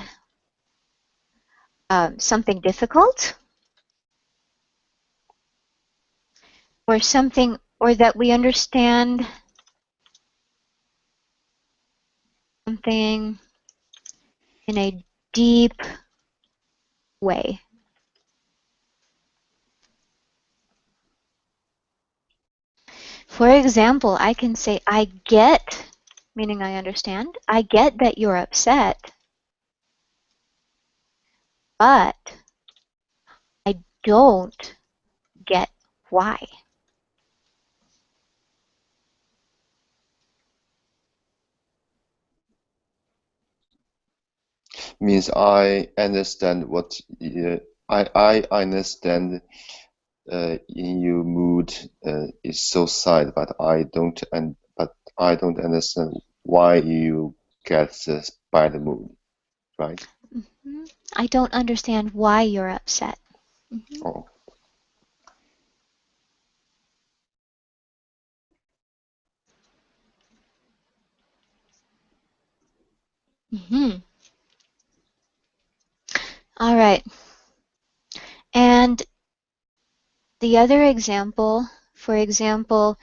[SPEAKER 1] something difficult or something, or that we understand something in a deep way. For example, I can say, I get, meaning I understand, I get that you're upset, but I don't get why.
[SPEAKER 6] Means I understand what I understand in your mood is so sad, but I don't understand why you get this bad mood, right?
[SPEAKER 1] Mhm. I don't understand why you're upset. Mhm.
[SPEAKER 6] Oh.
[SPEAKER 1] Mhm. All right. And the other example, for example,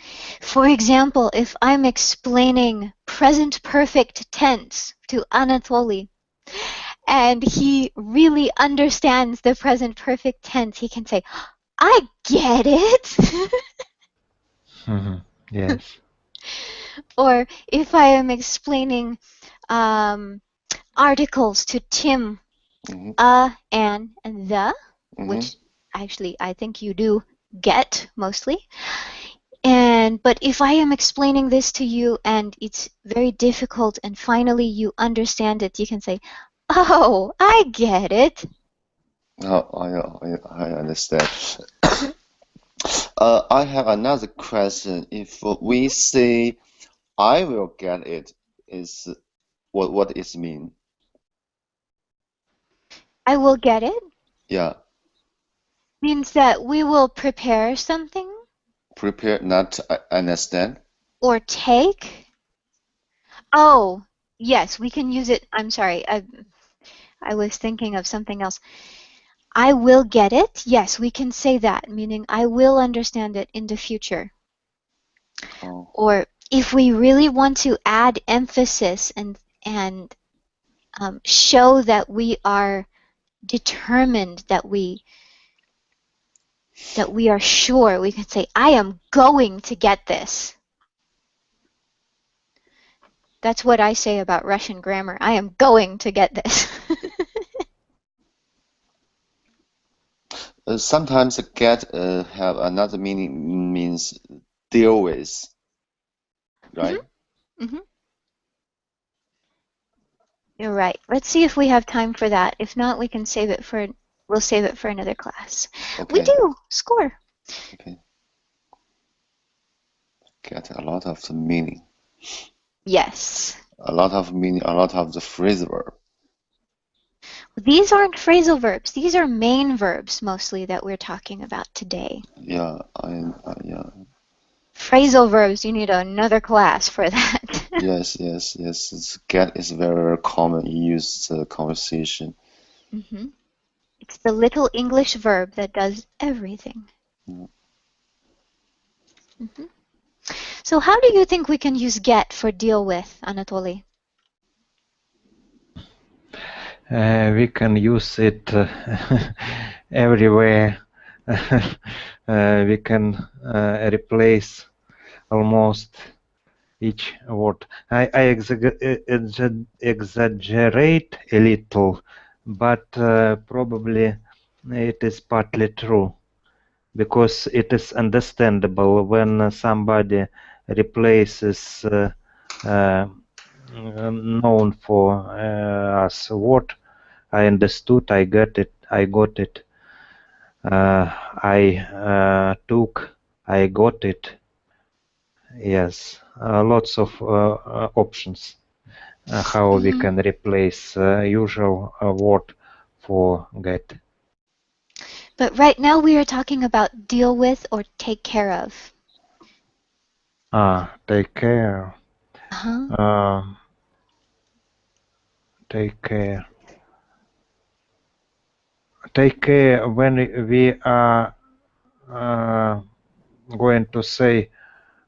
[SPEAKER 1] if I'm explaining present perfect tense to Anatoly and he really understands the present perfect tense, he can say, I get it.
[SPEAKER 5] Yes.
[SPEAKER 1] Or if I am explaining articles to Tim,
[SPEAKER 6] Mm-hmm.
[SPEAKER 1] and the,
[SPEAKER 6] Mm-hmm.
[SPEAKER 1] which actually I think you do get mostly. But if I am explaining this to you and it's very difficult and finally you understand it, you can say, oh, I get it.
[SPEAKER 6] Oh, I understand. I have another question. If we say I will get it, is what it mean?
[SPEAKER 1] I will get it
[SPEAKER 6] Yeah,
[SPEAKER 1] means that we will prepare something
[SPEAKER 6] prepare, not understand.
[SPEAKER 1] or take. Oh, yes, we can use it. I'm sorry. I was thinking of something else. I will get it. Yes, we can say that, meaning I will understand it in the future.
[SPEAKER 6] Oh,
[SPEAKER 1] Or if we really want to add emphasis and show that we are determined, that we are sure, we can say, I am going to get this. That's what I say about Russian grammar. I am going to get this.
[SPEAKER 6] sometimes get have another meaning, means deal with,
[SPEAKER 1] Mhm,
[SPEAKER 6] right?
[SPEAKER 1] mhm. You're right. Let's see if we have time for that. If not, we'll save it for another class. We
[SPEAKER 6] Okay,
[SPEAKER 1] do. Score.
[SPEAKER 6] okay. Get a lot of the meaning,
[SPEAKER 1] Yes.
[SPEAKER 6] a lot of meaning, a lot of the phrasal verb.
[SPEAKER 1] These aren't phrasal verbs. These are main verbs mostly that we're talking about today.
[SPEAKER 6] Yeah, yeah.
[SPEAKER 1] Phrasal verbs, you need another class for that.
[SPEAKER 6] Yes, yes, yes. Get is very common in used conversation.
[SPEAKER 1] hmm It's the little English verb that does everything.
[SPEAKER 6] Mm.
[SPEAKER 1] hmm So how do you think we can use get for deal with, Anatoly?
[SPEAKER 5] We can use it everywhere. We can replace almost each word. I exaggerate a little, but probably it is partly true because it is understandable when somebody replaces known for us word. I understood, I got it, I got it, I took, I got it. Yes, lots of options how we
[SPEAKER 1] hmm
[SPEAKER 5] can replace usual word for get.
[SPEAKER 1] But right now we are talking about deal with or take care of.
[SPEAKER 5] Take care.
[SPEAKER 1] Uh-huh.
[SPEAKER 5] Um, take care. Take care when we are going to say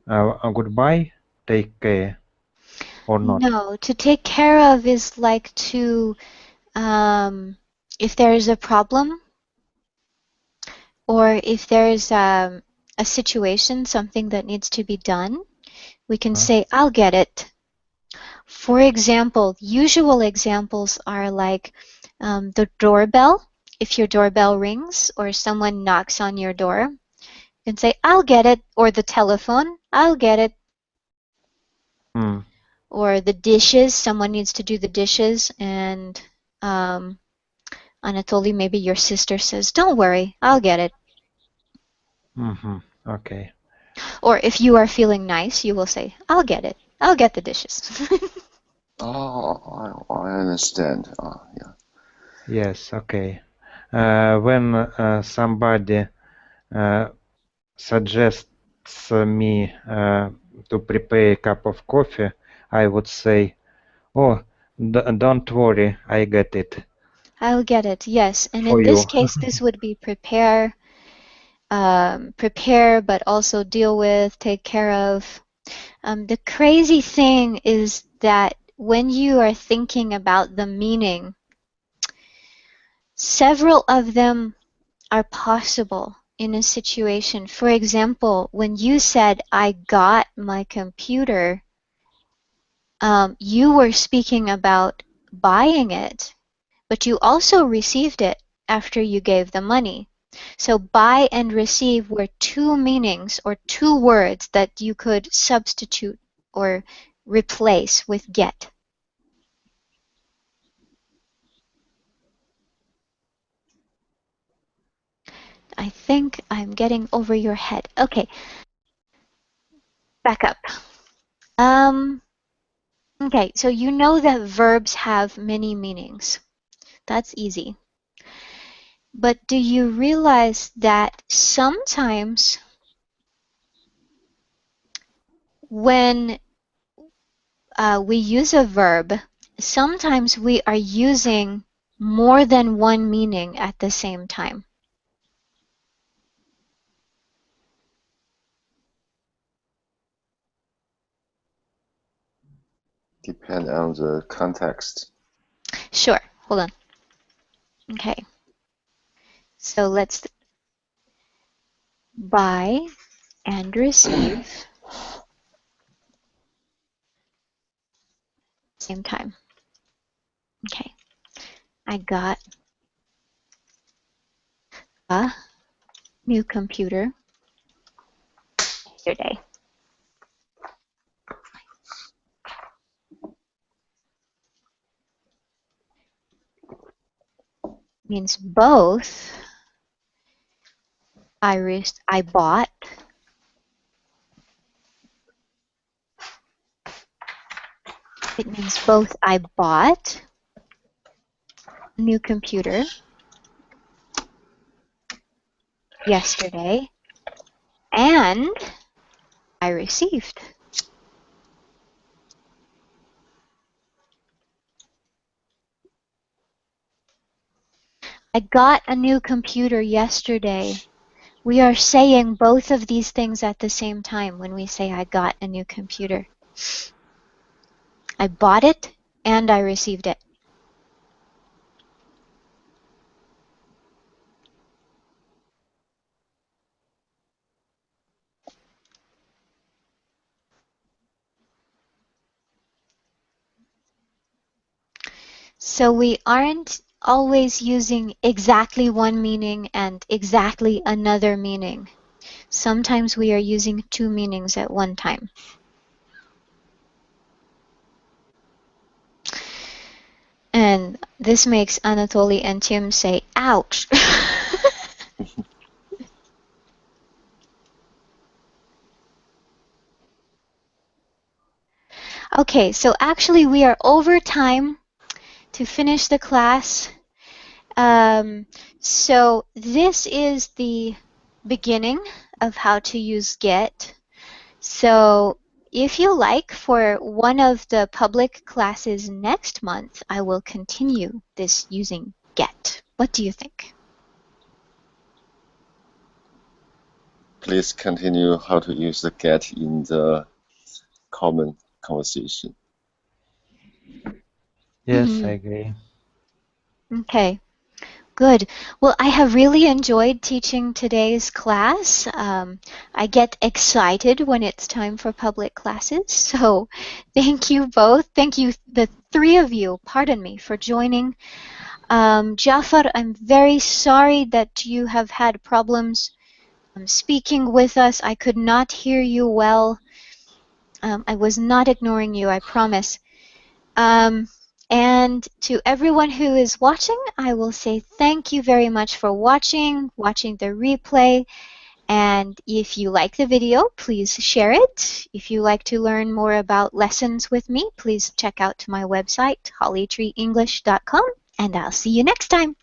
[SPEAKER 5] goodbye. Take care or not.
[SPEAKER 1] No, to take care of is like to, if there is a problem or if there's a situation, something that needs to be done, we can
[SPEAKER 5] Huh?
[SPEAKER 1] say, I'll get it. For example, usual examples are like the doorbell. If your doorbell rings or someone knocks on your door, you can say, I'll get it. Or the telephone, I'll get it.
[SPEAKER 5] Hmm.
[SPEAKER 1] Or the dishes, someone needs to do the dishes and Anatoly, maybe your sister says, "Don't worry, I'll get it."
[SPEAKER 5] Okay.
[SPEAKER 1] Or if you are feeling nice, you will say, "I'll get it. I'll get the dishes."
[SPEAKER 6] Oh, I understand. Yeah.
[SPEAKER 5] Yes, okay. When somebody suggests me to prepare a cup of coffee, I would say, "Oh, don't worry, I get it
[SPEAKER 1] I'll get it, yes. And
[SPEAKER 5] for
[SPEAKER 1] in this
[SPEAKER 5] you."
[SPEAKER 1] case, this would be prepare, but also deal with, take care of. The crazy thing is that when you are thinking about the meaning, several of them are possible in a situation. For example, when you said, "I got my computer," you were speaking about buying it, but you also received it after you gave the money. So buy and receive were two meanings or two words that you could substitute or replace with get. I think I'm getting over your head. Okay, back up. Okay, so you know that verbs have many meanings. That's easy. But do you realize that sometimes when we use a verb, sometimes we are using more than one meaning at the same time?
[SPEAKER 6] Depend on the context.
[SPEAKER 1] Sure, hold on. Okay, so let's buy and receive same time. Okay, I got a new computer yesterday. Means both I bought. It means both I bought a new computer yesterday and I received. I got a new computer yesterday. We are saying both of these things at the same time when we say I got a new computer. I bought it and I received it. So we aren't always using exactly one meaning and exactly another meaning. Sometimes we are using two meanings at one time. And this makes Anatoly and Tim say, ouch. Okay, so actually we are over time to finish the class. So this is the beginning of how to use get. So if you like, for one of the public classes next month, I will continue this using get. What do you think?
[SPEAKER 6] Please continue how to use the get in the common conversation.
[SPEAKER 5] Yes, I agree.
[SPEAKER 1] Okay. Good. Well, I have really enjoyed teaching today's class. I get excited when it's time for public classes. So thank you both. Thank you, the three of you, pardon me, for joining. Jafar, I'm very sorry that you have had problems speaking with us. I could not hear you well. I was not ignoring you, I promise. And to everyone who is watching, I will say thank you very much for watching the replay. And if you like the video, please share it. If you like to learn more about lessons with me, please check out my website, hollytreeenglish.com, and I'll see you next time.